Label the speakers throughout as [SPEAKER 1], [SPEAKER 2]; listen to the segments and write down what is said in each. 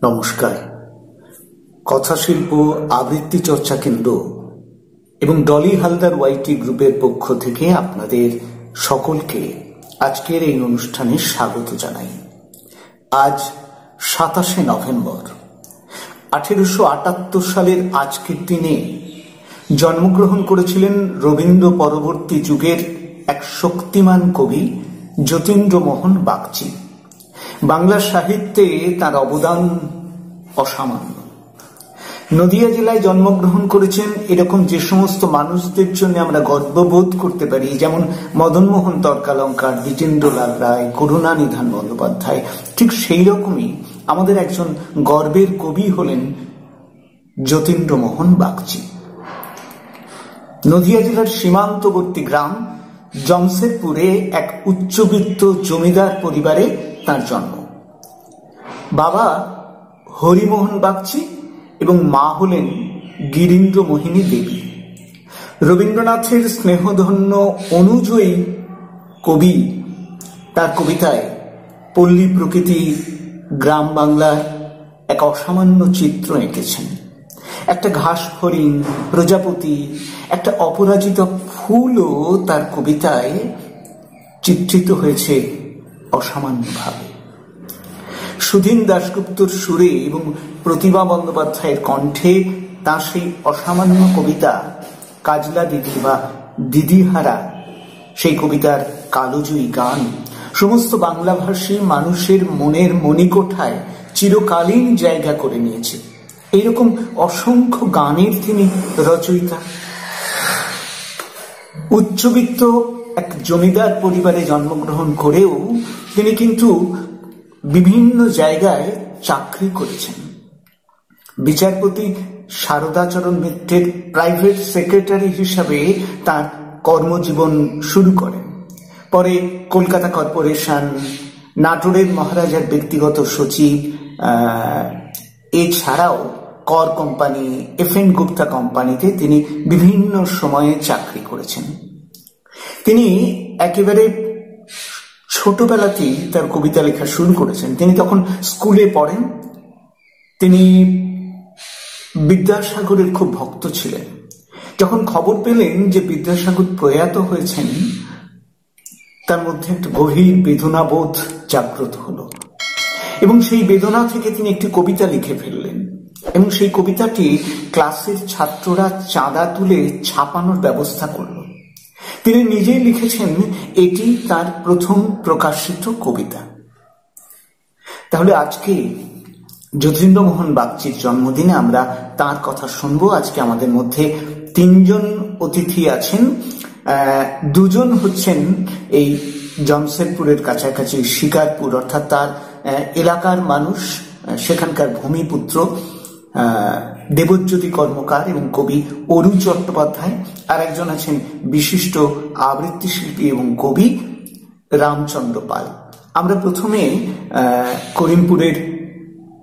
[SPEAKER 1] নমস্কার। কথাশিল্প আবৃত্তি চর্চা কেন্দ্র এবং ডলি হালদার ওয়াইটি গ্রুপের পক্ষ থেকে আপনাদের সকলকে আজকের এই অনুষ্ঠানে স্বাগত জানাই। আজ 27শে নভেম্বর 1878 সালের আজকের দিনে জন্মগ্রহণ করেছিলেন রবীন্দ্র পরবর্তী যুগের এক শক্তিমান কবি যতীন্দ্রমোহন বাগচি। বাংলা সাহিত্যে তার অবদান অসামান্য। নদিয়া জেলায় জন্মগ্রহণ করেছেন এরকম যে সমস্ত মানুষদের জন্য আমরা গর্ববোধ করতে পারি, যেমন মদনমোহন তর্কালঙ্কার, দ্বিজেন্দ্রলাল রায়, করুণানিধান বন্দ্যোপাধ্যায়, ঠিক সেই রকমই আমাদের একজন গর্বের কবি হলেন যতীন্দ্রমোহন বাগচি। নদিয়া জেলার সীমান্তবর্তী গ্রাম জমশেদপুরে এক উচ্চবিত্ত জমিদার পরিবারে তার জন্ম। বাবা হরিমোহন বাগচি এবং মা হলেন গিরীন্দ্রমোহিনী দেবী। রবীন্দ্রনাথের স্নেহধন্য অনুযায়ী কবি তার কবিতায় পল্লী প্রকৃতি, গ্রাম বাংলার এক অসামান্য চিত্র এঁকেছেন। একটা ঘাস হরিণ, প্রজাপতি, একটা অপরাজিত ফুলও তার কবিতায় চিত্রিত হয়েছে অসামান্যভাবে। সুধীন দাশগুপ্তর সুরে এবং প্রতিভা বন্দ্যোপাধ্যায়ের কণ্ঠে তাঁর সেই অসামান্য কবিতা কাজলা দিদি বা দিদিহারা, সেই কবিতার কালোজয়ী গান সমস্ত বাংলাভাষী মানুষের মনের মণিকোঠায় চিরকালীন জায়গা করে নিয়েছে। এইরকম অসংখ্য গানের তিনি রচয়িতা। উচ্চবিত্ত এক জমিদার পরিবারে জন্মগ্রহণ করেও তিনি কিন্তু বিভিন্ন জায়গায় চাকরি করেছেন। বিচারপতি শারদাচরণ মিত্রের প্রাইভেট সেক্রেটারি হিসাবে তার কর্মজীবন শুরু করেন। পরে কলকাতা কর্পোরেশন, নাটোরের মহারাজার ব্যক্তিগত সচিব, এছাড়াও কর কোম্পানি, FN গুপ্তা কোম্পানিতে তিনি বিভিন্ন সময়ে চাকরি করেছেন। তিনি একেবারে ছোটবেলাতেই তার কবিতা লেখা শুরু করেছেন। তিনি তখন স্কুলে পড়েন। তিনি বিদ্যাসাগরের খুব ভক্ত ছিলেন। যখন খবর পেলেন যে বিদ্যাসাগর প্রয়াত হয়েছেন, তার মধ্যে একটা গভীর বেদনাবোধ জাগ্রত হলো এবং সেই বেদনা থেকে তিনি একটি কবিতা লিখে ফেললেন এবং সেই কবিতাটি ক্লাসের ছাত্ররা চাঁদা তুলে ছাপানোর ব্যবস্থা করল। তিনি নিজেই লিখেছেন এটি তার প্রথম প্রকাশিত কবিতা। তাহলে আজকে যতীন্দ্রমোহন বাগচির জন্মদিনে আমরা তার কথা শুনবো। আজকে আমাদের মধ্যে তিনজন অতিথি আছেন। দুজন হচ্ছেন এই জমশেদপুরের কাছাকাছি শিকারপুর, অর্থাৎ তার এলাকার মানুষ, সেখানকার ভূমিপুত্র দেবজ্যোতি কর্মকার এবং কবি অরু চট্টোপাধ্যায়। আর একজন আছেন বিশিষ্ট আবৃত্তি শিল্পী এবং কবি রামচন্দ্র পাল। আমরা প্রথমে করিমপুরের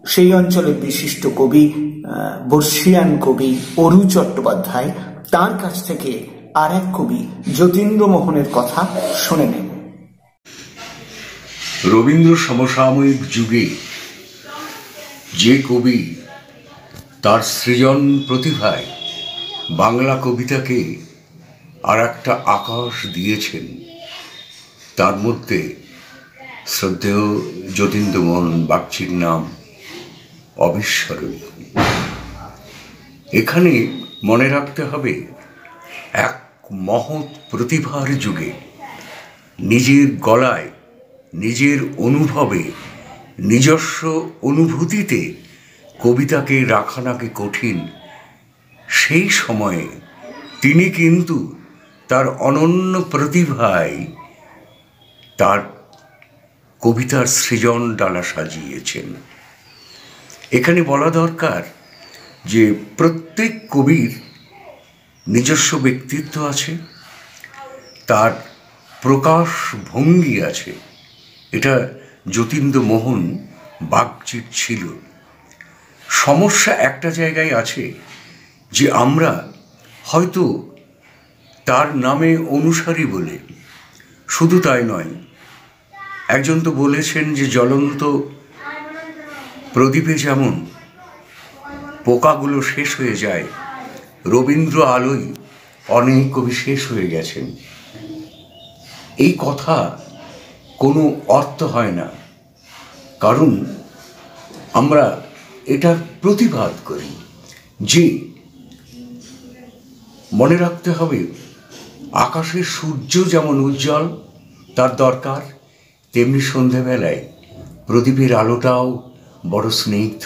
[SPEAKER 1] সেই অঞ্চলের বিশিষ্ট কবি, বর্ষিয়ান কবি অরু চট্টোপাধ্যায়, তার কাছ থেকে আর এক কবি যতীন্দ্রমোহনের কথা শুনে নেব।
[SPEAKER 2] রবীন্দ্র সমসাময়িক যুগে যে কবি তার সৃজন প্রতিভায় বাংলা কবিতাকে আর একটা আকাশ দিয়েছেন, তার মধ্যে শ্রদ্ধেয় যতীন্দ্রমোহন বাগচির নাম অবিস্মরণীয়। এখানে মনে রাখতে হবে, এক মহৎ প্রতিভার যুগে নিজের গলায়, নিজের অনুভবে, নিজস্ব অনুভূতিতে কবিতাকে রাখা নাকি কঠিন। সেই সময়ে তিনি কিন্তু তার অনন্য প্রতিভায় তার কবিতার সৃজন ডালা সাজিয়েছেন। এখানে বলা দরকার যে প্রত্যেক কবির নিজস্ব ব্যক্তিত্ব আছে, তার প্রকাশ ভঙ্গি আছে। এটা যতীন্দ্রমোহন বাগচির ছিল। সমস্যা একটা জায়গায় আছে যে আমরা হয়তো তার নামে অনুসারী বলে, শুধু তাই নয়, একজন তো বলেছেন যে জ্বলন্ত প্রদীপে যেমন পোকাগুলো শেষ হয়ে যায়, রবীন্দ্র আলোয় অনেক কবি শেষ হয়ে গেছেন। এই কথা কোনো অর্থ হয় না, কারণ আমরা এটার প্রতিবাদ করি যে মনে রাখতে হবে আকাশের সূর্য যেমন উজ্জ্বল তার দরকার, তেমনি সন্ধ্যাবেলায় প্রদীপের আলোটাও বড় স্নিগ্ধ।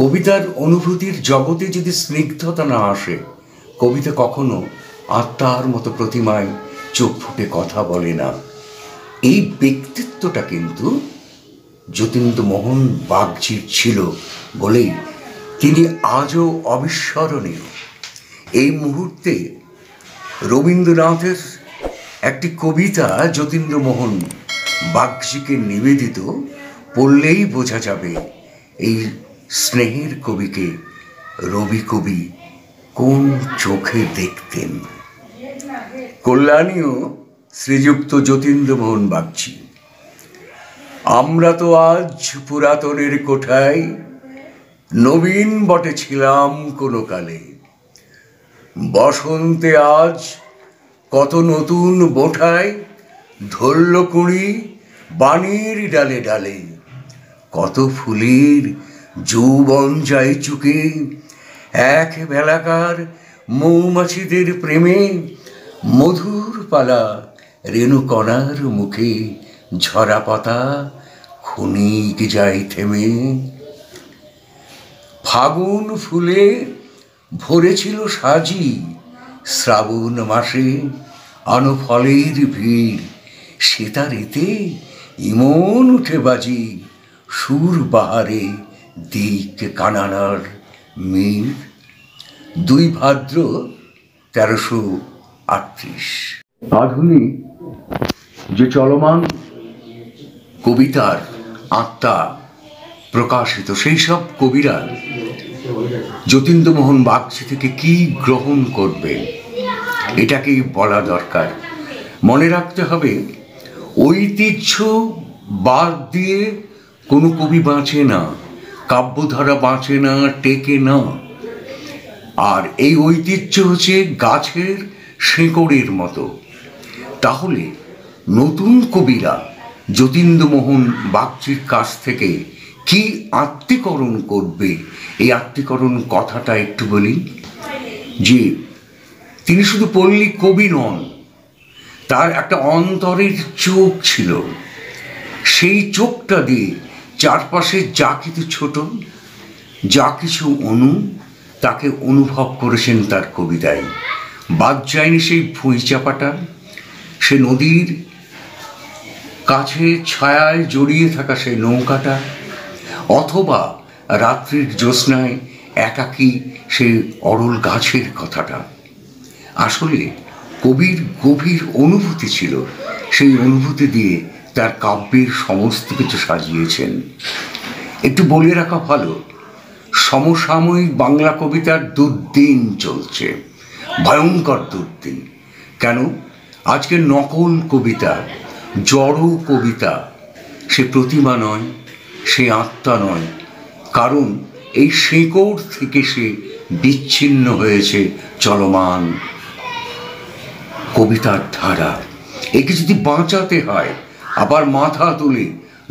[SPEAKER 2] কবিতার অনুভূতির জগতে যদি স্নিগ্ধতা না আসে, কবিতা কখনো আত্মার মতো প্রতিমায় চোখ ফুটে কথা বলে না। এই ব্যক্তিত্বটা কিন্তু যতীন্দ্রমোহন বাগচির ছিল বলেই তিনি আজও অবিস্মরণীয়। এই মুহূর্তে রবীন্দ্রনাথের একটি কবিতা যতীন্দ্রমোহন বাগচিকে নিবেদিত পড়লেই বোঝা যাবে এই স্নেহের কবিকে রবি কবি কোন চোখে দেখতেন। কল্যাণীয় শ্রীযুক্ত যতীন্দ্রমোহন বাগচি। আমরা তো আজ পুরাতনের কোঠায়, নবীন বটে ছিলাম কোনো কালে। বসন্তে আজ কত নতুন বোঠায়, ধরল কুঁড়ি বাণীর ডালে ডালে। কত ফুলের যৌবন যায় চুকে, এক বেলাকার মৌমাছিদের প্রেমে। মধুর পালা রেণুকণার মুখে, ঝরা পাতা ক্ষণিক যায় থেমে। ফাগুন ফুলে ভরেছিল সাজি, শ্রাবণ মাসে আনো ফলের ভিড়। সেতারেতে ইমন উঠে বাজি, সুর বাহারে দিক কানানার মীর। 2 ভাদ্র 1338। আধুনিক যে চলমান কবিতার আত্মা প্রকাশিত, সেই সব কবিরা যতীন্দ্রমোহন বাগচি থেকে কি গ্রহণ করবে এটাকেই বলা দরকার। মনে রাখতে হবে ঐতিহ্য বাদ দিয়ে কোনো কবি বাঁচে না, কাব্যধারা বাঁচে না, টেকে না। আর এই ঐতিহ্য হচ্ছে গাছের শেকড়ের মতো। তাহলে নতুন কবিরা যতীন্দ্রমোহন বাগচির কাছ থেকে কি আত্মীকরণ করবে, এই আত্মীকরণ কথাটা একটু বলি। যে তিনি শুধু পল্লী কবি নন, তার একটা অন্তরের চোখ ছিল। সেই চোখটা দিয়ে চারপাশে যা কিছু ছোট, যা কিছু তাকে অনুভব করেছেন তার কবিতায়। বাদ যায়নি সেই ভুঁই চাপাটা, সে নদীর কাছে ছায়ায় জড়িয়ে থাকা সেই নৌকাটা, অথবা রাত্রির জ্যোৎস্নায় একাকী সেই অরল গাছের কথাটা। আসলে কবির গভীর অনুভূতি ছিল, সেই অনুভূতি দিয়ে তার কাব্যের সমস্ত কিছু সাজিয়েছেন। একটু বলে রাখা ভালো, সমসাময়িক বাংলা কবিতার দুর্দিন চলছে, ভয়ঙ্কর দুর্দিন। কেন? আজকে নকল কবিতা, জড় কবিতা, সে প্রতিমা নয়, সে আত্মা নয়। কারণ এই শেকড় থেকে সে বিচ্ছিন্ন হয়েছে চলমান কবিতার ধারা। একে যদি বাঁচাতে হয়, আবার মাথা তুলে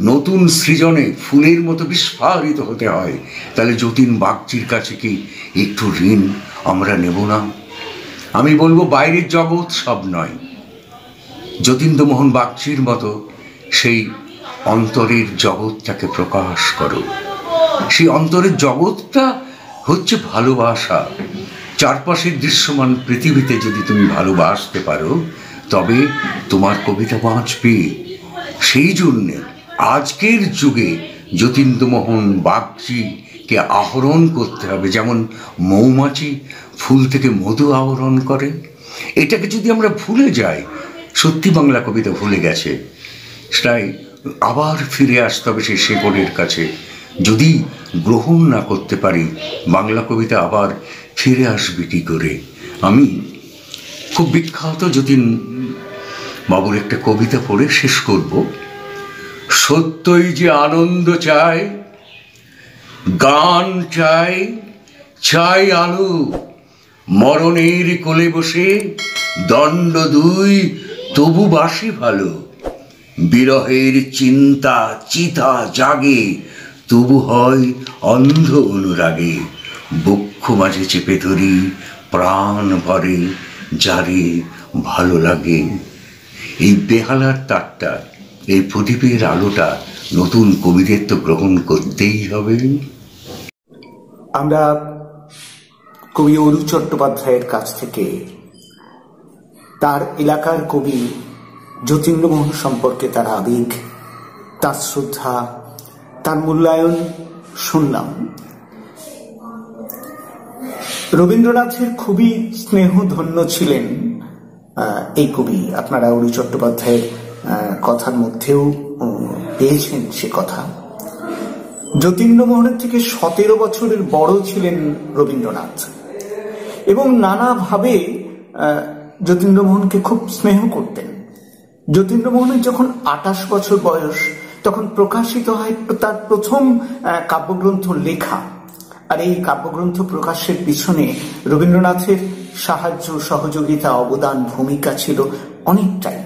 [SPEAKER 2] নতুন সৃজনে ফুলের মতো বিস্ফারিত হতে হয়, তাহলে যতীন বাগচির কাছে কি একটু ঋণ আমরা নেব না? আমি বলবো বাইরের জগৎ সব নয়, যতীন্দ্রমোহন বাগচির মতো সেই অন্তরের জগৎটাকে প্রকাশ করো। সেই অন্তরের জগৎটা হচ্ছে ভালোবাসা। চারপাশের দৃশ্যমান পৃথিবীতে যদি তুমি ভালোবাসতে পারো, তবে তোমার কবিতা বাঁচবে। সেই জন্যে আজকের যুগে যতীন্দ্রমোহন বাগচিকে আহরণ করতে হবে, যেমন মৌমাছি ফুল থেকে মধু আহরণ করে। এটাকে যদি আমরা ভুলে যাই, সত্যি বাংলা কবিতা ভুলে গেছে। সেটাই আবার ফিরে আসতে হবে সেই শেকড়ের কাছে। যদি গ্রহণ না করতে পারি, বাংলা কবিতা আবার ফিরে আসবে কী করে? আমি খুব বিখ্যাত যতীন বাবুর একটা কবিতা পড়ে শেষ করব। সত্যই যে আনন্দ চায়, গান চাই, চাই আলো, মরণের কোলে বসে দণ্ড দুই তবু বাসি ভালো। বিরহের চিন্তা চিতা জাগে, তবু হয় অন্ধ অনুরাগে। বক্ষ মাঝে চেপে ধরি প্রাণ ভরে, যারে ভালো লাগে। এই বেহালার তারটা, এই প্রদীপের আলোটা নতুন কবিদের তো গ্রহণ করতেই হবে।
[SPEAKER 1] আমরা কবি অরু চট্টোপাধ্যায়ের কাছ থেকে তার এলাকার কবি যতীন্দ্রমোহন সম্পর্কে তার আবেগ, তার শ্রদ্ধা, তার মূল্যায়ন শুনলাম। রবীন্দ্রনাথের খুবই স্নেহধন্য ছিলেন এই কবি। আপনারা অরু চট্টোপাধ্যায়ের কথার মধ্যেও পেয়েছেন সে কথা। যতীন্দ্রমোহনের থেকে 17 বছরের বড় ছিলেন রবীন্দ্রনাথ এবং নানাভাবে যতীন্দ্রমোহনকে খুব স্নেহ করতেন। যতীন্দ্রমোহনের যখন 28 বছর বয়স, তখন প্রকাশিত হয় তার প্রথম কাব্যগ্রন্থ লেখা। আর এই কাব্যগ্রন্থ প্রকাশের পিছনে রবীন্দ্রনাথের সাহায্য, সহযোগিতা, অবদান, ভূমিকা ছিল অনেকটাই।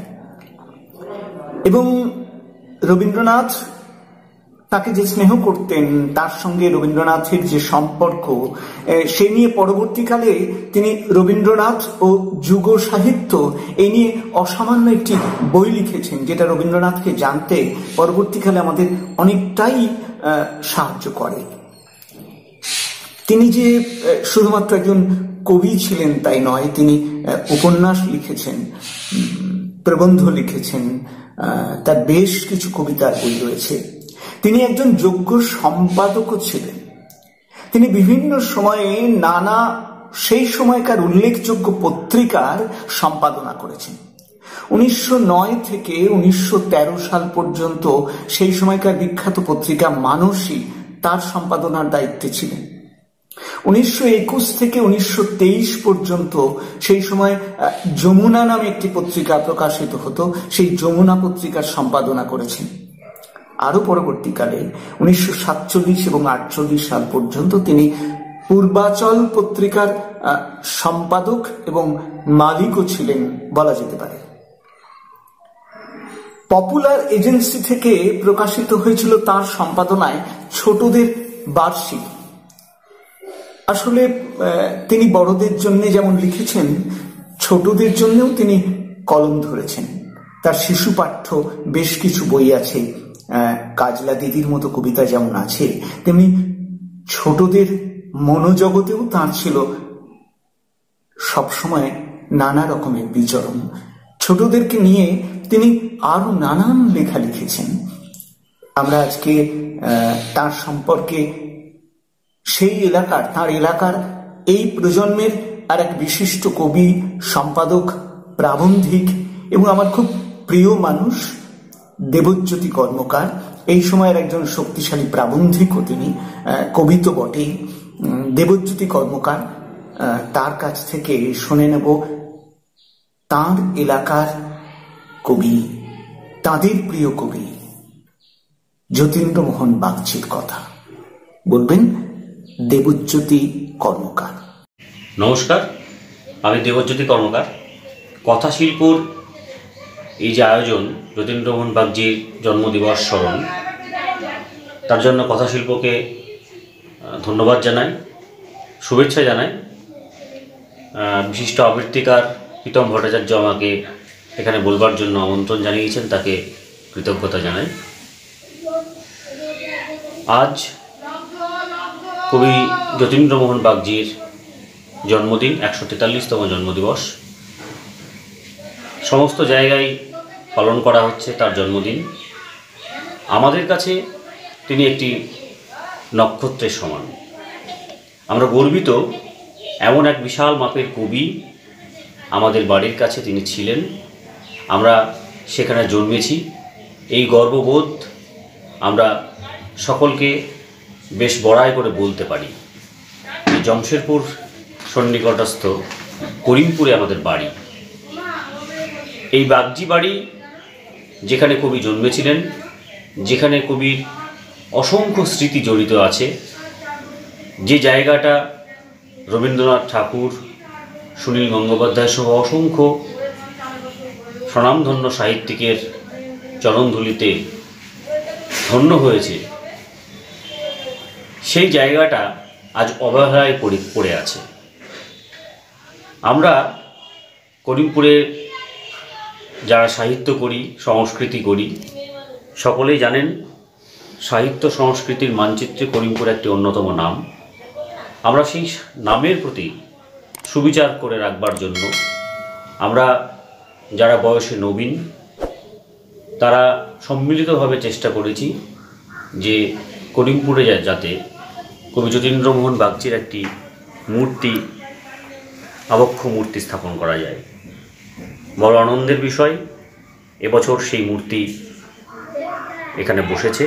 [SPEAKER 1] এবং রবীন্দ্রনাথ তাকে যে স্নেহ করতেন, তার সঙ্গে রবীন্দ্রনাথের যে সম্পর্ক, সে নিয়ে পরবর্তীকালে তিনি রবীন্দ্রনাথ ও যুগ সাহিত্য এই নিয়ে অসামান্য একটি বই লিখেছেন, যেটা রবীন্দ্রনাথকে জানতে পরবর্তীকালে আমাদের অনেকটাই সাহায্য করে। তিনি যে শুধুমাত্র একজন কবি ছিলেন তাই নয়, তিনি উপন্যাস লিখেছেন, প্রবন্ধ লিখেছেন, তার বেশ কিছু কবিতার বই রয়েছে। তিনি একজন যোগ্য সম্পাদকও ছিলেন। তিনি বিভিন্ন সময়ে নানা সেই সময়কার উল্লেখযোগ্য পত্রিকার সম্পাদনা করেছেন। 1909 থেকে 1913 সাল পর্যন্ত সেই সময়কার বিখ্যাত পত্রিকা মানসী তার সম্পাদনার দায়িত্বে ছিলেন। 1921 থেকে 1923 পর্যন্ত সেই সময় যমুনা নামে একটি পত্রিকা প্রকাশিত হতো, সেই যমুনা পত্রিকার সম্পাদনা করেছেন। আরো পরবর্তীকালে 1947 এবং 1948 সাল পর্যন্ত তিনি পূর্বাচল পত্রিকার সম্পাদক এবং মালিকও ছিলেন বলা যেতে পারে। পপুলার এজেন্সি থেকে প্রকাশিত হয়েছিল তার সম্পাদনায় ছোটদের বার্ষিক। আসলে তিনি বড়দের জন্য যেমন লিখেছেন, ছোটদের জন্যও তিনি কলম ধরেছেন। তার শিশু পাঠ্য বেশ কিছু বই আছে, কাজলা দিদির মতো কবিতা যেমন আছে, তেমনি ছোটদের মনোজগতেও তাঁর ছিল সবসময় নানা রকমের বিচরণ। ছোটদেরকে নিয়ে তিনি আরো নানান লেখা লিখেছেন। আমরা আজকে তার সম্পর্কে সেই এলাকার, তার এলাকার এই প্রজন্মের আর এক বিশিষ্ট কবি, সম্পাদক, প্রাবন্ধিক এবং আমার খুব প্রিয় মানুষ দেবজ্যোতি কর্মকার, এই সময়ের একজন শক্তিশালী প্রাবন্ধিকও তিনি, কবি তো বটেই। দেবজ্যোতি কর্মকার, তার কাছ থেকে শুনে নেব তাঁর এলাকার কবি, তাঁদের প্রিয় কবি যতীন্দ্রমোহন বাগচির কথা। বলবেন দেবজ্যোতি কর্মকার।
[SPEAKER 3] নমস্কার, আমি দেবজ্যোতি কর্মকার। কথাশিল্পর এই যে আয়োজন, যতীন্দ্রমোহন বাগচির জন্মদিবস স্মরণ, তার জন্য কথাশিল্পকে ধন্যবাদ জানাই, শুভেচ্ছা জানাই। বিশিষ্ট আবৃত্তিকার প্রীতম ভট্টাচার্য আমাকে এখানে বলবার জন্য আমন্ত্রণ জানিয়েছেন, তাকে কৃতজ্ঞতা জানাই। আজ কবি যতীন্দ্রমোহন বাগচির জন্মদিন, 143তম জন্মদিবস। সমস্ত জায়গায় পালন করা হচ্ছে তার জন্মদিন। আমাদের কাছে তিনি একটি নক্ষত্রের সমান। আমরা গর্বিত, এমন এক বিশাল মাপের কবি আমাদের বাড়ির কাছে তিনি ছিলেন। আমরা সেখানে জন্মেছি, এই গর্ববোধ আমরা সকলকে বেশ বড়াই করে বলতে পারি। জমশেরপুর সন্নিকটস্থ করিমপুরে আমাদের বাড়ি। এই বাগচি বাড়ি, যেখানে কবি জন্মেছিলেন, যেখানে কবির অসংখ্য স্মৃতি জড়িত আছে, যে জায়গাটা রবীন্দ্রনাথ ঠাকুর, সুনীল গঙ্গোপাধ্যায় সহ অসংখ্য স্বনামধন্য সাহিত্যিকের চরণধুলিতে ধন্য হয়েছে, সেই জায়গাটা আজ অবহেলায় পড়ে আছে। আমরা করিমপুরে যারা সাহিত্য করি, সংস্কৃতি করি, সকলেই জানেন সাহিত্য সংস্কৃতির মানচিত্রে করিমপুর একটি অন্যতম নাম। আমরা সেই নামের প্রতি সুবিচার করে রাখবার জন্য আমরা যারা বয়সে নবীন তারা সম্মিলিতভাবে চেষ্টা করেছি যে করিমপুরে যাতে কবি যতীন্দ্রমোহন বাগচির একটি মূর্তি, আবক্ষ মূর্তি স্থাপন করা যায়। বড় আনন্দের বিষয়, এবছর সেই মূর্তি এখানে বসেছে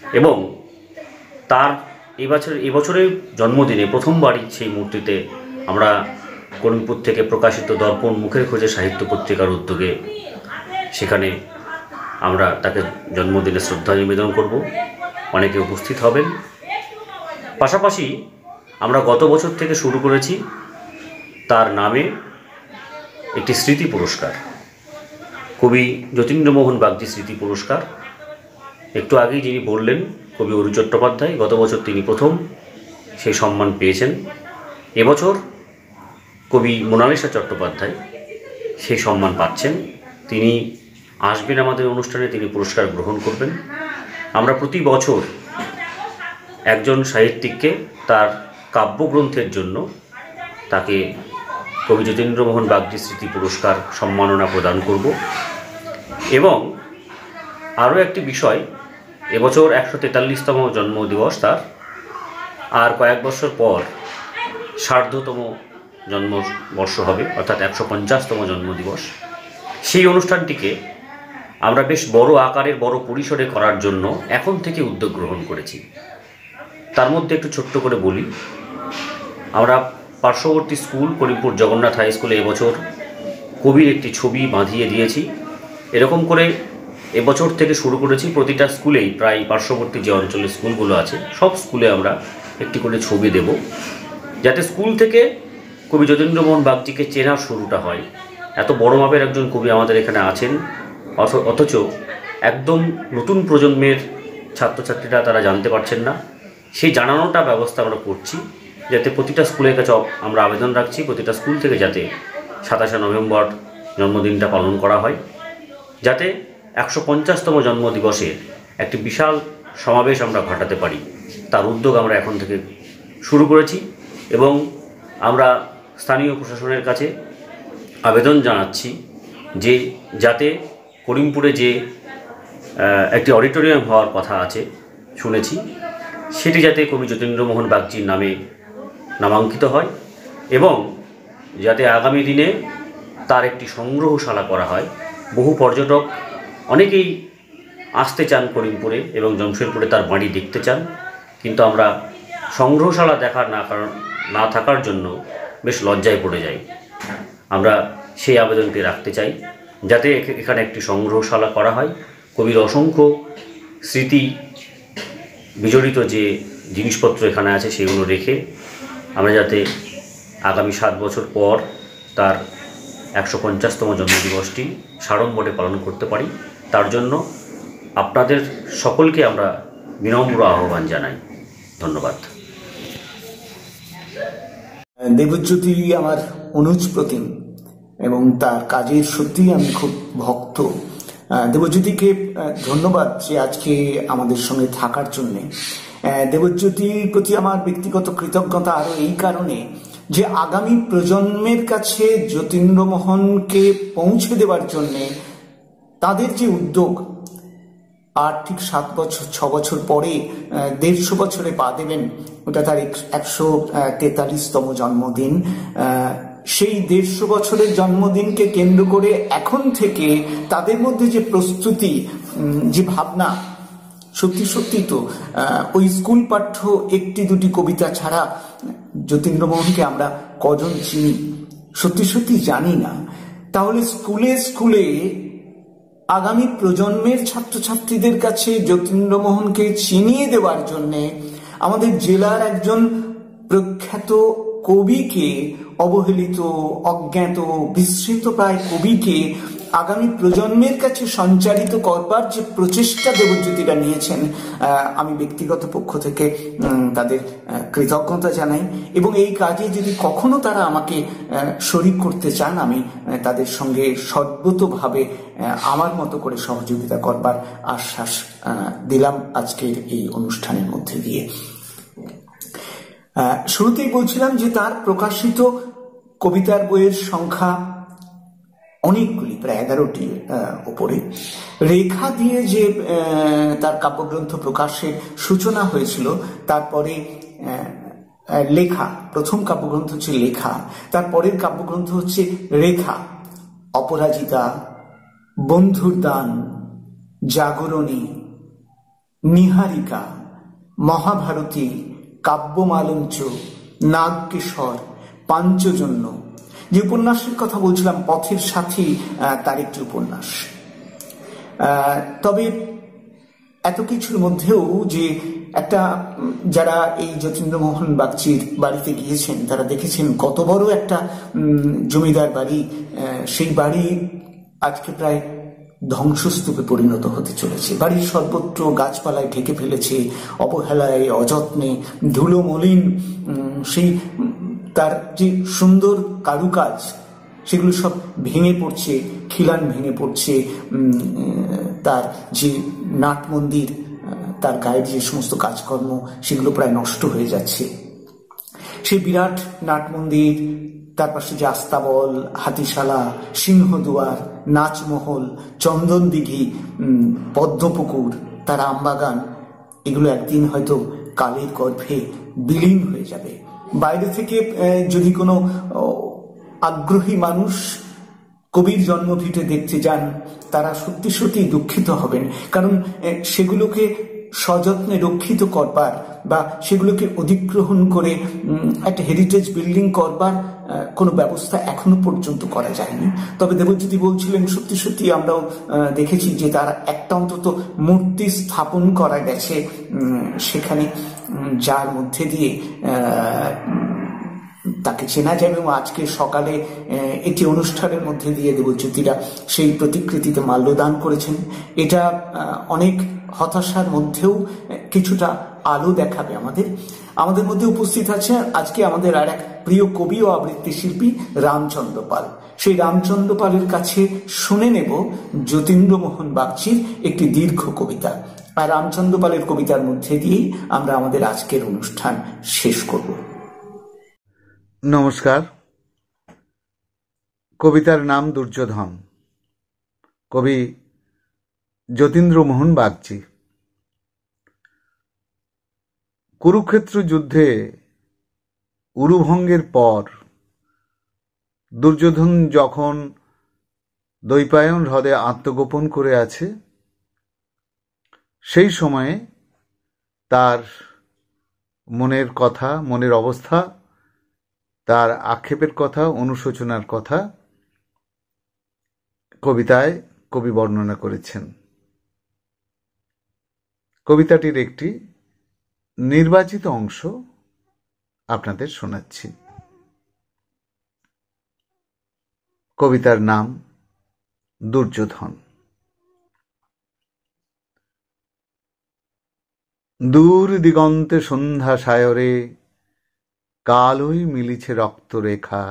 [SPEAKER 3] এবং তার এবছরের জন্মদিনে প্রথমবারই সেই মূর্তিতে আমরা করিমপুর থেকে প্রকাশিত দর্পণ মুখের খোঁজে সাহিত্য পত্রিকার উদ্যোগে সেখানে আমরা তাকে জন্মদিনে শ্রদ্ধা নিবেদন করব। অনেকে উপস্থিত হবেন। পাশাপাশি আমরা গত বছর থেকে শুরু করেছি তার নামে একটি স্মৃতি পুরস্কার, কবি যতীন্দ্রমোহন বাগচি স্মৃতি পুরস্কার। একটু আগেই যিনি বললেন কবি অরু চট্টোপাধ্যায়, গত বছর তিনি প্রথম সেই সম্মান পেয়েছেন। এবছর কবি মোনালিসা চট্টোপাধ্যায় সেই সম্মান পাচ্ছেন। তিনি আসবেন আমাদের অনুষ্ঠানে, তিনি পুরস্কার গ্রহণ করবেন। আমরা প্রতি বছর একজন সাহিত্যিককে তার কাব্যগ্রন্থের জন্য তাকে কবি যতীন্দ্রমোহন বাগচি স্মৃতি পুরস্কার সম্মাননা প্রদান করব। এবং আরও একটি বিষয়, এবছর 143তম জন্মদিবস তার, আর কয়েক বছর পর 60তম জন্মবর্ষ হবে, অর্থাৎ 150তম জন্মদিবস। সেই অনুষ্ঠানটিকে আমরা বেশ বড় আকারের, বড় পরিসরে করার জন্য এখন থেকে উদ্যোগ গ্রহণ করেছি। তার মধ্যে একটু ছোট্ট করে বলি, আমরা পার্শ্ববর্তী স্কুল করিমপুর জগন্নাথ হাই স্কুলে এবছর কবির একটি ছবি বাঁধিয়ে দিয়েছি। এরকম করে এবছর থেকে শুরু করেছি প্রতিটা স্কুলেই, প্রায় পার্শ্ববর্তী যে অঞ্চলের স্কুলগুলো আছে সব স্কুলে আমরা একটি করে ছবি দেব, যাতে স্কুল থেকে কবি যতীন্দ্রমোহন বাগচিকে চেনার শুরুটা হয়। এত বড় মাপের একজন কবি আমাদের এখানে আছেন, অথচ একদম নতুন প্রজন্মের ছাত্রছাত্রীরা তারা জানতে পারছেন না। সেই জানানোটা ব্যবস্থা আমরা করছি, যাতে প্রতিটা স্কুলের কাছে আমরা আবেদন রাখছি প্রতিটা স্কুল থেকে যাতে 27শে নভেম্বর জন্মদিনটা পালন করা হয়, যাতে 150তম জন্মদিবসে একটি বিশাল সমাবেশ আমরা ঘটাতে পারি। তার উদ্যোগ আমরা এখন থেকে শুরু করেছি এবং আমরা স্থানীয় প্রশাসনের কাছে আবেদন জানাচ্ছি যে যাতে করিমপুরে যে একটি অডিটোরিয়াম হওয়ার কথা আছে শুনেছি, সেটি যাতে কবি যতীন্দ্রমোহন বাগচির নামে নামাঙ্কিত হয় এবং যাতে আগামী দিনে তার একটি সংগ্রহশালা করা হয়। বহু পর্যটক অনেকেই আসতে চান করিমপুরে এবং জমশেদপুরে তার বাড়ি দেখতে চান, কিন্তু আমরা সংগ্রহশালা দেখার না থাকার জন্য বেশ লজ্জায় পড়ে যাই। আমরা সেই আবেদনটি রাখতে চাই যাতে এখানে একটি সংগ্রহশালা করা হয়, কবির অসংখ্য স্মৃতি বিজড়িত যে জিনিসপত্র এখানে আছে সেগুলো রেখে আমরা যাতে আগামী 7 বছর পর তার 150তম জন্মদিবসটি সাড়ম্বরে পালন করতে পারি। তার জন্য আপনাদের সকলকে আমরা বিনম্র আহ্বান জানাই। ধন্যবাদ।
[SPEAKER 1] দেবজ্যোতি আমার অনুজ প্রতিম এবং তার কাজের সত্যিই আমি খুব ভক্ত। দেবজ্যোতিকে ধন্যবাদ যে আজকে আমাদের সঙ্গে থাকার জন্যে। দেবজ্যোতির প্রতি আমার ব্যক্তিগত কৃতজ্ঞতা আরও এই কারণে যে আগামী প্রজন্মের কাছে যতীন্দ্রমোহনকে পৌঁছে দেওয়ার জন্যে তাদের যে উদ্যোগ, আর ঠিক 6 বছর পরে 150 বছরে পা দেবেন, ওটা তার 143তম জন্মদিন। সেই 150 বছরের জন্মদিনকে কেন্দ্র করে এখন থেকে তাদের মধ্যে যে প্রস্তুতি, যে ভাবনা, সত্যি সত্যি তো ওই স্কুল পাঠ্য 1-2টি কবিতা ছাড়া যতীন্দ্রমোহনকে আমরা কজন চিনি, সত্যি সত্যি জানি না। তাহলে স্কুলে স্কুলে আগামী প্রজন্মের ছাত্রছাত্রীদের কাছে যতীন্দ্রমোহনকে চিনিয়ে দেওয়ার জন্যে আমাদের জেলার একজন প্রখ্যাত কবিকে, অবহেলিত, অজ্ঞাত, বিস্মৃত প্রায় কবিকে আগামী প্রজন্মের কাছে সঞ্চারিত করবার যে প্রচেষ্টা দেবজ্যোতিরা নিয়েছেন, আমি ব্যক্তিগত পক্ষ থেকে তাদের কৃতজ্ঞতা জানাই। এবং এই কাজে যদি কখনো তারা আমাকে শরিক করতে চান, আমি তাদের সঙ্গে সর্বতোভাবে আমার মতো করে সহযোগিতা করবার আশ্বাস দিলাম আজকের এই অনুষ্ঠানের মধ্যে দিয়ে। শুরুতেই বলছিলাম যে তার প্রকাশিত কবিতার বইয়ের সংখ্যা অনেকগুলি, প্রায় 11টির উপরে। রেখা দিয়ে যে তার কাব্যগ্রন্থ প্রকাশের সূচনা হয়েছিল, তারপরে লেখা, প্রথম কাব্যগ্রন্থ হচ্ছে লেখা, তারপরের কাব্যগ্রন্থ হচ্ছে রেখা, অপরাজিতা, বন্ধুর দান, জাগরণী, নিহারিকা, মহাভারতী, কাব্যমালঞ্চ, নাগকেশর, পাঞ্চজন্য। যে উপন্যাসের কথা বলছিলাম, পথের সাথী, তার একটি উপন্যাস। তবে এত কিছুর মধ্যেও যে একটা, যারা এই যতীন্দ্রমোহন বাগচির বাড়িতে গিয়েছেন তারা দেখেছেন কত বড় একটা জমিদার বাড়ি। সেই বাড়ি আজকে প্রায় ধ্বংসস্তূপে পরিণত হতে চলেছে। বাড়ির সর্বত্র গাছপালায় ঢেকে ফেলেছে, অবহেলায়, অযত্নে, ধুলো মলিন। সেই তার যে সুন্দর কারুকাজ, সেগুলো সব ভেঙে পড়ছে, খিলান ভেঙে পড়ছে। তার যে নাট মন্দির, তার গায়ের যে সমস্ত কাজকর্ম, সেগুলো প্রায় নষ্ট হয়ে যাচ্ছে। সেই বিরাট নাট মন্দির, তার পাশে যে আস্তাবল, হাতিশালা, সিংহদুয়ার, নাচমহল, চন্দন দিঘি, পদ্মপুকুর, তার আমবাগান, এগুলো একদিন হয়তো কালের গর্ভে বিলীন হয়ে যাবে। বাইরে থেকে যদি কোনো আগ্রহী মানুষ কবির জন্মভিটে দেখতে যান, তারা সত্যি সত্যি দুঃখিত হবেন। কারণ সেগুলোকে সযত্নে রক্ষিত করবার বা সেগুলোকে অধিগ্রহণ করে একটা হেরিটেজ বিল্ডিং করবার কোনো ব্যবস্থা এখনো পর্যন্ত করা যায়নি। তবে দেবজ্যোতি বলছিলেন, সত্যি সত্যি আমরাও দেখেছি যে তার একটা অন্তত মূর্তি স্থাপন করা গেছে সেখানে, যার মধ্যে দিয়ে তাকে চেনা যাবে। এবং আজকে সকালে একটি অনুষ্ঠানের মধ্যে দিয়ে দেবজ্যোতিরা সেই প্রতিকৃতিতে মাল্যদান করেছেন। এটা অনেক হতাশার মধ্যেও কিছুটা আলো দেখাবে আমাদের মধ্যে উপস্থিত আছে আজকে আমাদের আর এক প্রিয় কবি ও আবৃত্তি শিল্পী রামচন্দ্র পাল। সেই রামচন্দ্র পালের কাছে শুনে নেব যতীন্দ্রমোহন বাগচির একটি দীর্ঘ কবিতা। আর রামচন্দ্র পালের কবিতার মধ্যে দিয়েই আমরা আমাদের আজকের অনুষ্ঠান শেষ করব।
[SPEAKER 4] নমস্কার। কবিতার নাম দুর্যোধন, কবি যতীন্দ্রমোহন বাগচি। কুরুক্ষেত্র যুদ্ধে উরুভঙ্গের পর দুর্যোধন যখন দৈপায়ন হ্রদে আত্মগোপন করে আছে, সেই সময়ে তার মনের কথা, মনের অবস্থা, তার আক্ষেপের কথা, অনুশোচনার কথা কবিতায় কবি বর্ণনা করেছেন। কবিতাটির একটি নির্বাচিত অংশ আপনাদের শোনাচ্ছি। কবিতার নাম দুর্যোধন। দূর দিগন্তে সন্ধ্যা সায়রে কালোই মিলিছে রক্তরেখা,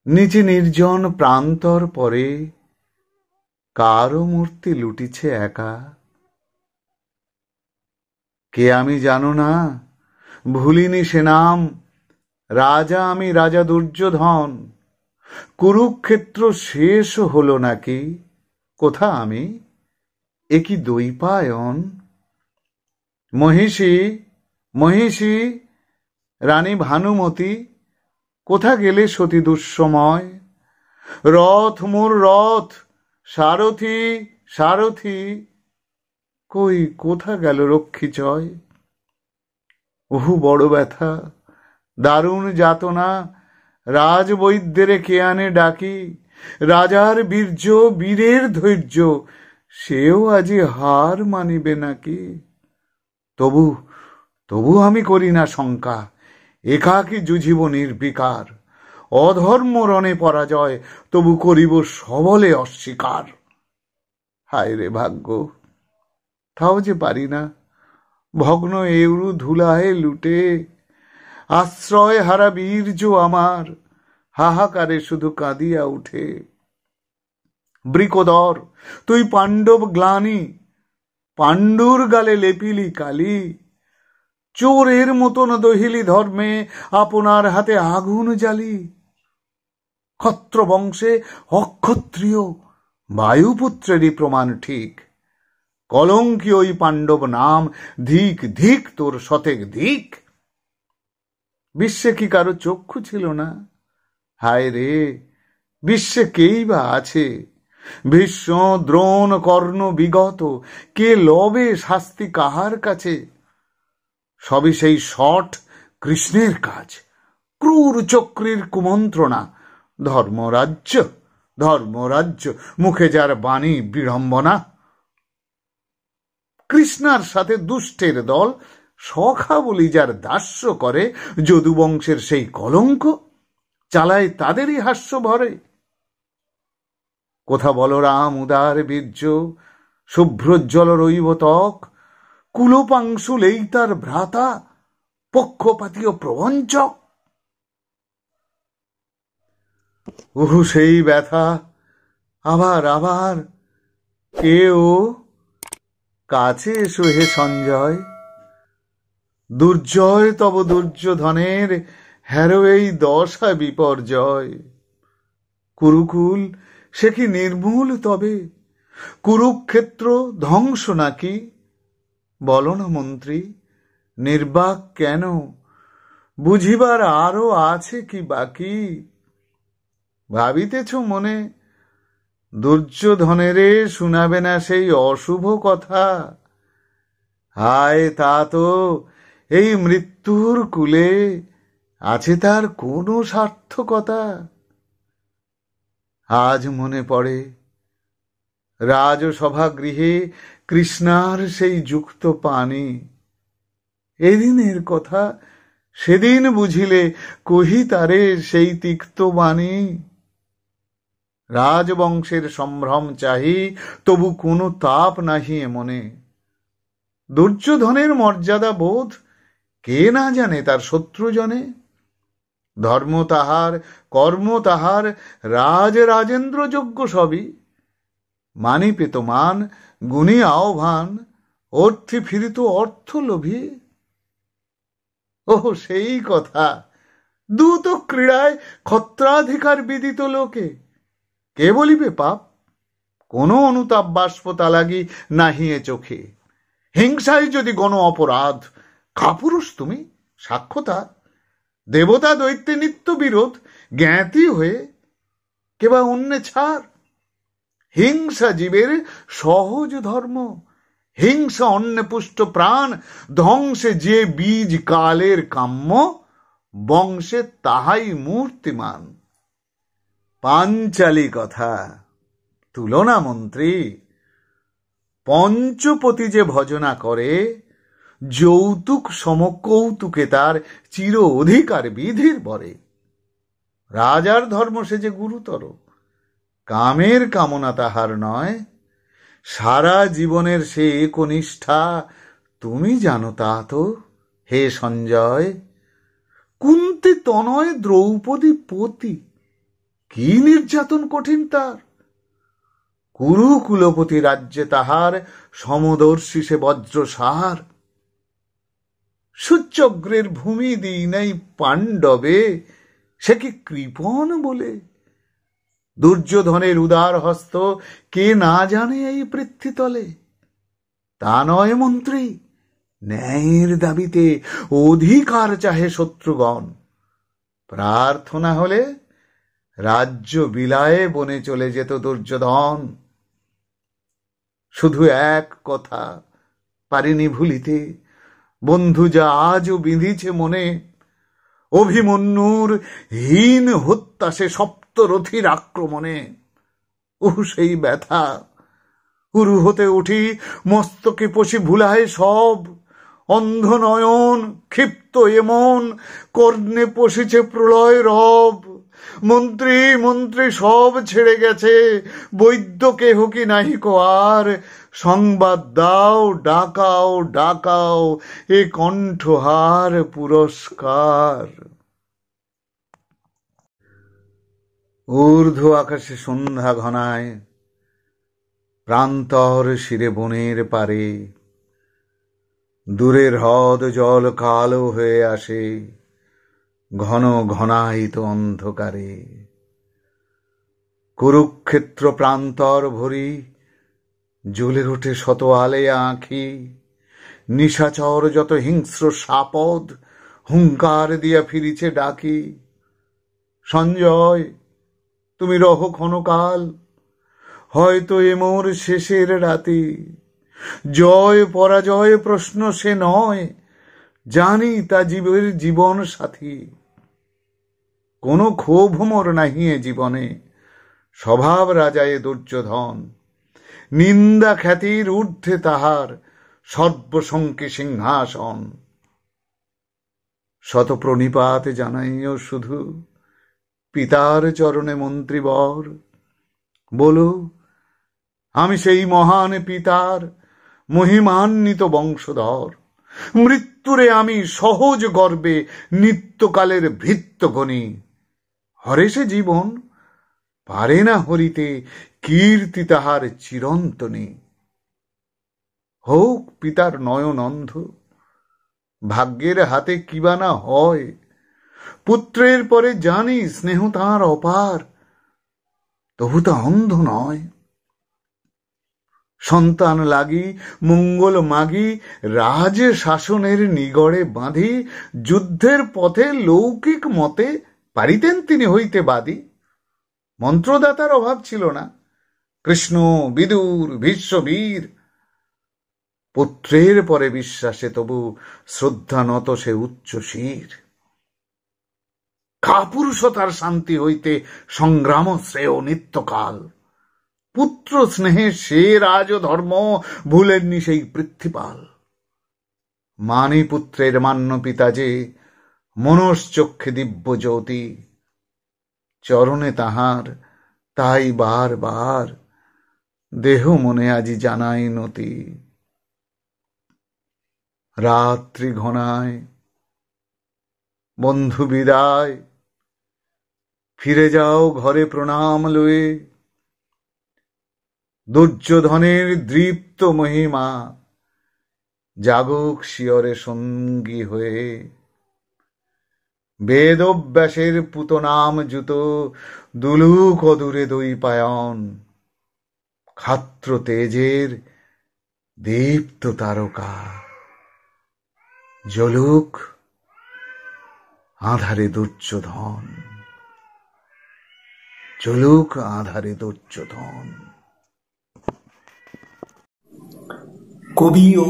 [SPEAKER 4] নিচে নির্জন প্রান্তর পরে কারো মূর্তি লুটিছে একা। কে আমি জানো না, ভুলিনি সে নাম, রাজা আমি, রাজা দুর্যোধন। কুরুক্ষেত্র শেষ হলো নাকি, কোথা আমি, এ কি দৈপায়ন? মহিষী, মহিষী, রানী ভানুমতি, কোথা গেলে সতী দুঃসময়? রথ মোর রথ, সারথি, সারথি, কই কোথা গেল রক্ষী জয়? ওহু বড় ব্যথা, দারুণ যাতনা, রাজবৈদ্যেরে কে আনে ডাকি। রাজার বীর্য, বীরের ধৈর্য, সেও আজি হার মানিবে নাকি? তবু তবু আমি করি না শঙ্কা, একাকী জুঝিব নির্বিকার। অধর্ম রণে পরাজয়, তবু করিব সবলে অস্বীকার। হায় রে ভাগ্য, তাও যে পারি না। ভগ্ন এউরু ধুলায় লুটে, আশ্রয় হারা বীর্য আমার হাহাকারে শুধু কাঁদিয়া উঠে। বৃকোদর, তুই পাণ্ডব গ্লানি, পাণ্ডুর গালে লেপিলি কালি। চোরের মতন দহিলি ধর্মে, আপনার হাতে আগুন জ্বালি। ক্ষত্র বংশে অক্ষত্রিয়, বায়ুপুত্রেরই প্রমাণ ঠিক। কলঙ্কি ওই পাণ্ডব নাম, ধিক ধিক তোর শতেক ধিক। বিশ্বে কি কারো চক্ষু ছিল না? হায় রে, বিশ্বে কেই বা আছে? ভীষ্ম, দ্রোণ, কর্ণ বিগত, কে লবে শাস্তি কাহার কাছে? সবই সেই শঠ কৃষ্ণের কাজ, ক্রূর চক্রীর কুমন্ত্রণা। ধর্মরাজ্য, ধর্মরাজ্য, মুখে যার বাণী বিড়ম্বনা। কৃষ্ণার সাথে দুষ্টের দল, সখা বলি যার দাস্য করে। যদুবংশের সেই কলঙ্ক, চালায় তাদেরই হাস্য ভরে। কোথা বলরাম উদার বীর্য, শুভ্রোজ্জ্বল রৈব ত্বক। কুলোপাংশুল এই তার ভ্রাতা, পক্ষপাতীয় প্রবঞ্চক। ওহু সেই ব্যথা, আবার আবার কেউ কাছে এসো হে সঞ্জয়। দুর্জয় তব দুর্যোধনের, হ্যারো এই দশা বিপর্যয়। কুরুকুল সে কি নির্মূল তবে? কুরুক্ষেত্র ধ্বংস নাকি? বলো না মন্ত্রী, নির্বাক কেন? বুঝিবার আরো আছে কি বাকি? ভাবিতেছ মনে, দুর্যোধনেরে শুনাবে না সেই অশুভ কথা? হায়, তা তো এই মৃত্যুর কূলে আছে তার কোনো সার্থকতা? আজ মনে পড়ে রাজসভাগৃহে কৃষ্ণার সেই যুক্ত পানি। এদিনের কথা সেদিন বুঝিলে কহি তারে সেই তিক্ত বাণী। রাজবংশের সম্ভ্রম চাহি, তবু কোনো তাপ নাহি মনে। দুর্যোধনের মর্যাদা বোধ কে না জানে তার শত্রুজনে? ধর্ম তাহার, কর্ম তাহার, রাজেন্দ্র যোগ্য সবই। মানি পেত মান, গুণী আহ্বান, অর্থে ফিরিত অর্থ লোভী। ও সেই কথা, দূত ক্রীড়ায় ক্ষত্রাধিকার বিদিত লোকে কে বলিবে পাপ? কোন অনুতাপ বাষ্প তালাগি নাহিয়ে চোখে। হিংসায় যদি গণ অপরাধ, কাপুরুষ তুমি, সাক্ষ্য তার। দেবতা দৈত্যে নিত্য বিরোধ, জ্ঞাতি হয়ে কেবা অন্যে ছাড়। হিংসা জীবের সহজ ধর্ম, হিংসা অন্যে পুষ্ট প্রাণ। ধ্বংসে যে বীজ কালের কাম্য, বংশে তাহাই মূর্তিমান। পাঞ্চালী কথা তুলনা মন্ত্রী। পঞ্চপতি যে ভজনা করে, যৌতুক সমকৌতুকে তার চির অধিকার বিধির বরে। রাজার ধর্ম সে যে গুরুতর, কামের কামনা তাহার নয়। সারা জীবনের সে একনিষ্ঠা, তুমি জানো তা তো হে সঞ্জয়। কুন্তি তনয় দ্রৌপদী পতি, কি নির্যাতন কঠিন তার। কুরুকুলপতি রাজ্যে তাহার, সমদর্শী সে বজ্রসার। সূচ্যগ্রের ভূমি দিই নাই পাণ্ডবে, সে কি কৃপণ বলে? দুর্যোধনের উদার হস্ত কে না জানে এই পৃথ্বীতলে? তা নয় মন্ত্রী, ন্যায়ের দাবিতে অধিকার চাহে শত্রুগণ। প্রার্থনা হলে রাজ্য বিলায়ে বনে চলে যেত দুর্যোধন। শুধু এক কথা পারিনি ভুলিতে, বন্ধু যা আজও বিঁধিছে মনে। অভিমন্যুর হীন হত্যা সে সপ্তরথীর আক্রমণে। ও সেই ব্যথা, উরু হতে উঠি মস্তকে পশি ভুলায় সব। অন্ধ নয়ন ক্ষিপ্ত এমন, কর্ণে পশিছে প্রলয় রব। মন্ত্রী মন্ত্রী সব ছেড়ে গেছে, বৈদ্য কেহ কি নাহিক আর। সংবাদ দাও, ডাকাও ডাকাও, এ কণ্ঠহার পুরস্কার। ঊর্ধ্ব আকাশে সন্ধ্যা ঘনায়, প্রান্তর শিরে বনের পারে। দূরের হ্রদ জল কালো হয়ে আসে, ঘন ঘনায়িত অন্ধকারে। কুরুক্ষেত্র প্রান্তর ভরি, জ্বলে ওঠে শত আলেয়া আঁখি। নিশাচর যত হিংস্র সাপদ, হুঙ্কার দিয়া ফিরিছে ডাকি। সঞ্জয় তুমি রহ ক্ষণকাল, হয়তো এ মোর শেষের রাতি। জয় পরাজয় প্রশ্ন সে নয়, জানি তা জীবের জীবন সাথী। কোনো ক্ষোভ মোর নাহি এ জীবনে, স্বভাব রাজায় দুর্যোধন। নিন্দা খ্যাতির ঊর্ধ্বে তাহার, সর্বসংখ্যে সিংহাসন। শত প্রণিপাত জানাইও শুধু, পিতার চরণে মন্ত্রীবর। বলো আমি সেই মহান পিতার, মহিমান্বিত বংশধর। মৃত্যুরে আমি সহজ গর্বে, নিত্যকালের ভৃত্য গণি। হরে সে জীবন, পারে না হরিতে, কীর্তি তাহার চিরন্তনী। হোক পিতার নয়ন অন্ধ, ভাগ্যের হাতে কিবা না হয়। পুত্রের পরে জানি স্নেহ তাঁর অপার, তবু তা অন্ধ নয়। সন্তান লাগি মঙ্গল মাগি, রাজ শাসনের নিগড়ে বাঁধি। যুদ্ধের পথে লৌকিক মতে, পারিতেন তিনি হইতে বাদী। মন্ত্রদাতার অভাব ছিল না, কৃষ্ণ বিদুর ভীষ্মবীর। পুত্রের পরে বিশ্বাসে তবু শ্রদ্ধা নত সে উচ্চ শির। কাপুরুষতার শান্তি হইতে সংগ্রাম শ্রেয় নিত্যকাল। পুত্র স্নেহে সে রাজ ধর্ম, ভুলেননি সেই পৃথ্বীপাল। মানি পুত্রের মান্য পিতা যে, মনশ্চক্ষে দিব্য জ্যোতি। চরণে তাহার তাই বার বার, দেহ মনে আজি জানাই নতি। রাত্রি ঘনায়, বন্ধু বিদায়, ফিরে যাও ঘরে প্রণাম লয়ে। দুর্যোধনের দৃপ্ত মহিমা, জাগুক শিয়রে সঙ্গী হয়ে। বেদব্যাসের পুতনাম জুত, দুলুক অদূরে দৈপায়ন। ক্ষাত্র তেজের দীপ্ত তারকা, জ্বলুক আধারে দুর্যোধন। জ্বলুক আধারে দুর্যোধন।
[SPEAKER 1] কবি ও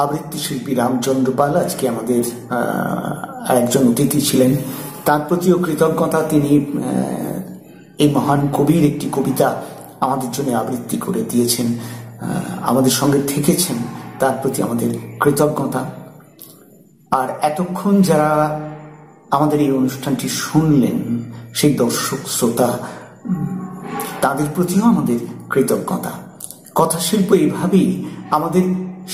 [SPEAKER 1] আবৃত্তি শিল্পী রামচন্দ্র পাল আজকে আমাদের একজন অতিথি ছিলেন। তার প্রতিও কৃতজ্ঞতা, তিনি এই মহান কবির একটি কবিতা আমাদের জন্য আবৃত্তি করে দিয়েছেন, আমাদের সঙ্গে থেকেছেন, তার প্রতি আমাদের কৃতজ্ঞতা। আর এতক্ষণ যারা আমাদের এই অনুষ্ঠানটি শুনলেন, সেই দর্শক শ্রোতা, তাদের প্রতিও আমাদের কৃতজ্ঞতা। কথাশিল্প এইভাবেই আমাদের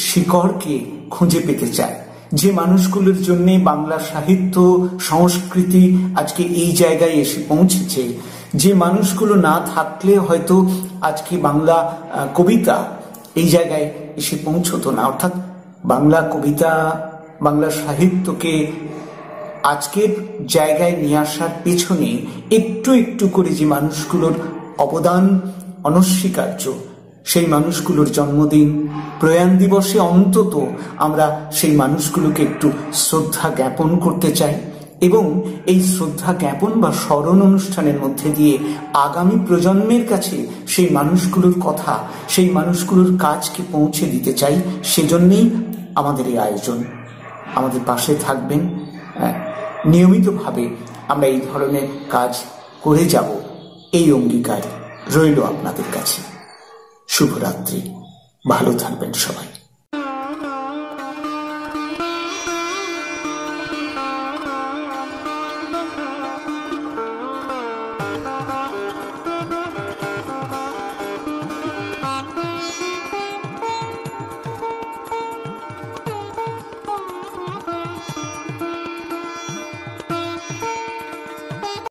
[SPEAKER 1] শিকড়কে খুঁজে পেতে চায়। যে মানুষগুলোর জন্য বাংলা সাহিত্য সংস্কৃতি আজকে এই জায়গায় এসে পৌঁছেছে, যে মানুষগুলো না থাকলে হয়তো আজকে বাংলা কবিতা এই জায়গায় এসে পৌঁছতো না। অর্থাৎ বাংলা কবিতা, বাংলা সাহিত্যকে আজকের জায়গায় নিয়ে আসার পেছনে একটু একটু করে যে মানুষগুলোর অবদান অনস্বীকার্য, সেই মানুষগুলোর জন্মদিন, প্রয়াণ দিবসে অন্তত আমরা সেই মানুষগুলোকে একটু শ্রদ্ধা জ্ঞাপন করতে চাই এবং এই শ্রদ্ধা জ্ঞাপন বা স্মরণ অনুষ্ঠানের মধ্যে দিয়ে আগামী প্রজন্মের কাছে সেই মানুষগুলোর কথা, সেই মানুষগুলোর কাজকে পৌঁছে দিতে চাই। সেজন্যই আমাদের এই আয়োজন। আমাদের পাশে থাকবেন, নিয়মিতভাবে আমরা এই ধরনের কাজ করে যাব, এই অঙ্গীকার রইল আপনাদের কাছে। শুভরাত্রি, ভালো থাকবেন সবাই।